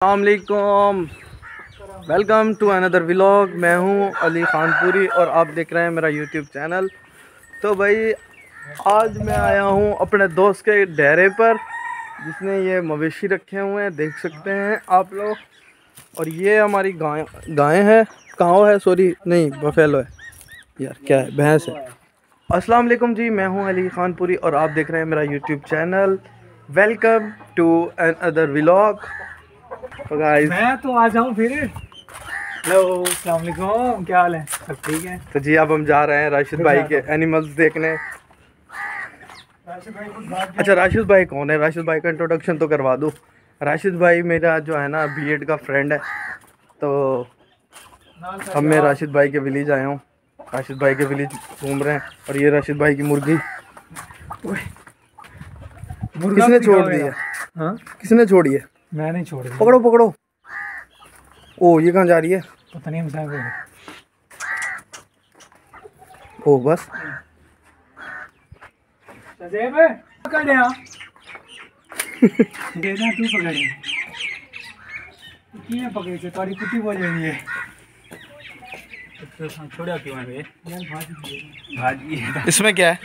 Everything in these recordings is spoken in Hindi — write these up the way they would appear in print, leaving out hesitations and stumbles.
अस्सलामुअलैकुम, वेलकम टू अनदर व्लॉग। मैं हूं अली खानपुरी और आप देख रहे हैं मेरा यूट्यूब चैनल। तो भाई आज मैं आया हूं अपने दोस्त के डेरे पर जिसने ये मवेशी रखे हुए हैं, देख सकते हैं आप लोग। और ये हमारी गाय है, काऊ है, सॉरी नहीं बफेलो है यार, क्या है, भैंस है। अस्सलाम वालेकुम जी, मैं हूं अली खानपुरी और आप देख रहे हैं मेरा YouTube channel. Welcome to another vlog. तो गाइस मैं तो आ जाऊं फिर। हेलो, अस्सलाम वालेकुम, क्या हाल है? सब ठीक है? तो जी अब हम जा रहे हैं राशिद भाई के एनिमल्स देखने। अच्छा, राशिद भाई कौन है? राशिद भाई का इंट्रोडक्शन तो करवा दूँ। राशिद भाई मेरा जो है ना बीएड का फ्रेंड है। तो अब मैं राशिद भाई के विलेज आया हूँ, राशिद भाई के विलेज घूम रहे हैं। और ये राशिद भाई की मुर्गी किसने छोड़ दी है? हाँ, किसने छोड़ी है? मैं नहीं छोड़ दी। पकड़ो पकड़ो। ओ ये कहाँ जा रही है? पता नहीं हमसे। ओ बस पकड़ लिया। देना तू पकड़ किए पकड़े से थोड़ी कुटी बोल रही है। छोड़ा क्यों है भाजी? इसमें क्या है?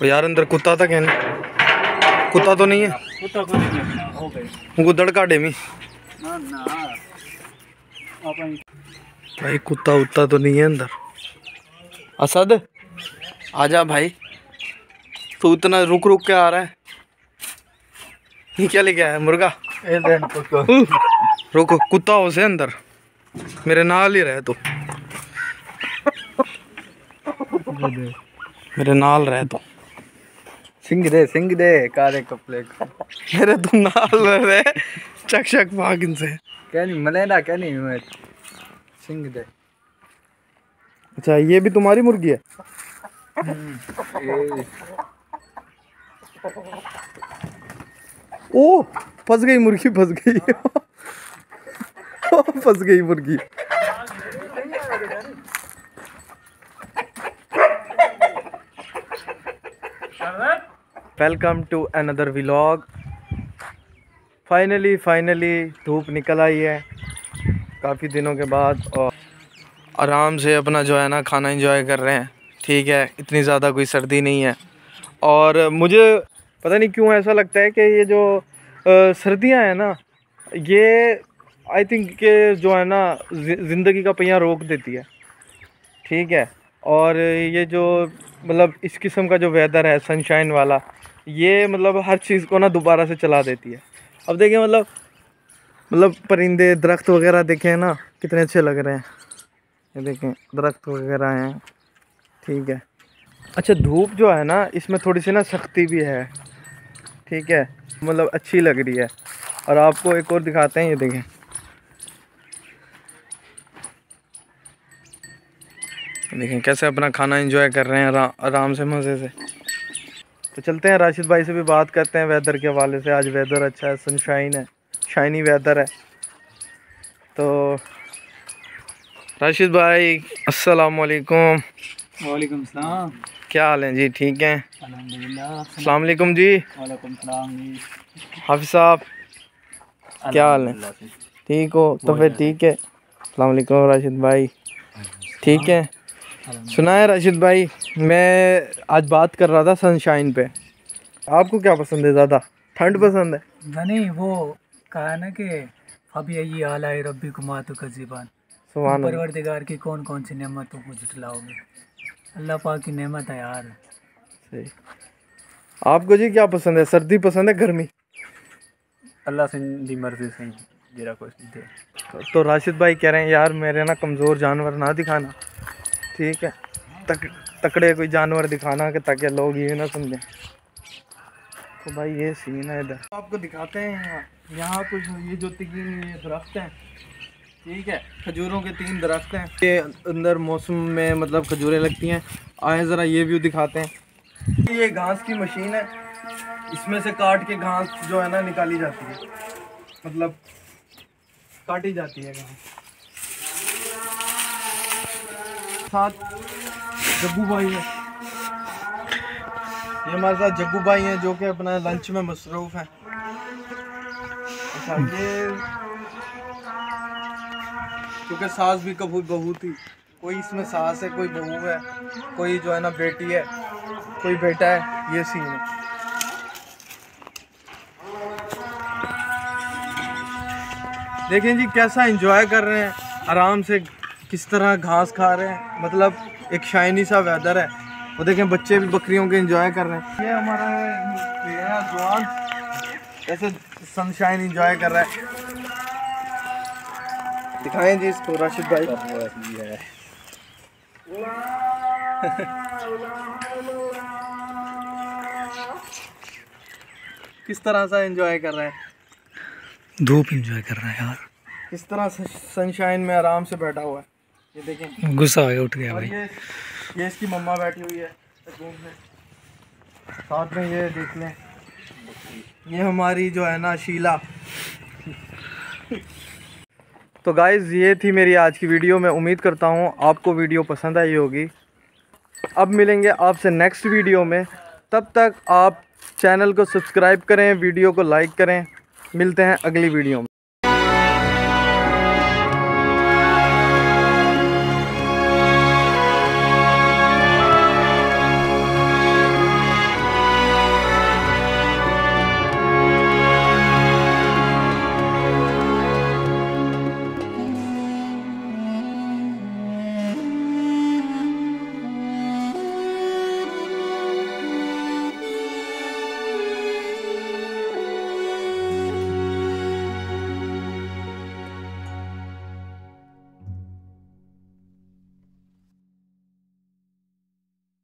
ओ यार अंदर कुत्ता था क्या? नहीं कुत्ता तो नहीं है। कुत्ता को हो गए उनको दड़का डेमी ना ना अपन भाई, कुत्ता उत्ता तो नहीं है अंदर। असद आजा भाई, तू इतना रुक रुक के आ रहा है, ये क्या लेके आया? मुर्गा? रुको, कुत्ता हो से अंदर, मेरे नाल ही रहे तू, मेरे नाल रहे तू। सिंग दे काले कपड़े मेरे तू नाल रहे, चक चक भाग इनसे। क्या नहीं मलेना क्या नहीं मैं सिंग दे। अच्छा ये भी तुम्हारी मुर्गी है? ओ फंस गई मुर्गी, फंस गई फंस गई मुर्गी। Welcome to another vlog. Finally धूप निकल आई है काफ़ी दिनों के बाद और आराम से अपना जो है ना खाना एंजॉय कर रहे हैं। ठीक है, इतनी ज़्यादा कोई सर्दी नहीं है। और मुझे पता नहीं क्यों ऐसा लगता है कि ये जो सर्दियां हैं ना, ये आई थिंक के जो है ना ज़िंदगी का पहिया रोक देती है। ठीक है, और ये जो मतलब इस किस्म का जो वेदर है सनशाइन वाला, ये मतलब हर चीज़ को ना दोबारा से चला देती है। अब देखें मतलब परिंदे दरख्त वगैरह देखें ना कितने अच्छे लग रहे हैं, ये देखें दरख्त वगैरह हैं। ठीक है, अच्छा धूप जो है ना इसमें थोड़ी सी ना सख्ती भी है। ठीक है, मतलब अच्छी लग रही है। और आपको एक और दिखाते हैं, ये देखें देखें कैसे अपना खाना एंजॉय कर रहे हैं आराम से, मज़े से। तो चलते हैं राशिद भाई से भी बात करते हैं वेदर के हवाले से। आज वेदर अच्छा है, सनशाइन है, शाइनी वेदर है। तो राशिद भाई अस्सलाम वालेकुम। वालेकुम सलाम। क्या हाल है जी? ठीक हैं अल्हम्दुलिल्लाह। अस्सलाम वालेकुम जी। वालेकुम सलाम जी। हाफिज़ साहब क्या हाल है? ठीक हो? तो फिर ठीक है। अस्सलाम वालेकुम राशिद भाई, ठीक है। सुना है राशिद भाई, मैं आज बात कर रहा था सनशाइन पे। आपको क्या पसंद है ज़्यादा, ठंड पसंद है? नहीं वो कहा ना कि अब यही हाल है रब्बी कुमा तो कजीबान। सुभान अल्लाह। परवरदिगार की कौन कौन सी नेमतों को झुठलाओगे? अल्लाह पाक की नेमत है यार। सही। आपको जी क्या पसंद है, सर्दी पसंद है गर्मी? अल्लाह से दी मर्जी से जरा कुछ दे। तो राशिद भाई कह रहे हैं यार मेरे ना कमज़ोर जानवर ना दिखाना, ठीक है, तकड़े कोई जानवर दिखाना कि ताकि लोग ये ना समझें। तो भाई ये सीन है इधर, आपको दिखाते हैं। यहाँ कुछ ये जो 3 ये दरख्त हैं, ठीक है, खजूरों के 3 दरख्त हैं। ये अंदर मौसम में मतलब खजूरें लगती हैं। आए ज़रा ये व्यू दिखाते हैं। ये घास की मशीन है, इसमें से काट के घास जो है ना निकाली जाती है, मतलब काटी जाती है घास। साथ जब्बू भाई है, ये हमारे साथ जग्गू भाई हैं जो कि अपना लंच में मसरूफ़ हैं। अच्छा, ये क्योंकि सास भी कभी बहू थी, कोई इसमें सास है, कोई बहू है, कोई जो है ना बेटी है, कोई बेटा है, ये सीन है। देखें जी कैसा एंजॉय कर रहे हैं, आराम से किस तरह घास खा रहे हैं, मतलब एक शाइनी सा वेदर है। वो देखें बच्चे भी बकरियों के एंजॉय कर रहे हैं। ये हमारा ये है जवान, ऐसे सनशाइन एंजॉय कर रहा है। दिखाएं जी इसको राशिद भाई। किस तरह से एंजॉय कर रहा है, धूप एंजॉय कर रहा है यार, किस तरह से सनशाइन में आराम से बैठा हुआ है। ये देखें गुस्सा आ गया, उठ गया और भाई। ये इसकी मम्मा बैठी हुई है साथ में। ये देख लें, ये हमारी जो है ना शीला। तो गाइज़ ये थी मेरी आज की वीडियो। मैं उम्मीद करता हूँ आपको वीडियो पसंद आई होगी। अब मिलेंगे आपसे नेक्स्ट वीडियो में, तब तक आप चैनल को सब्सक्राइब करें, वीडियो को लाइक करें। मिलते हैं अगली वीडियो में।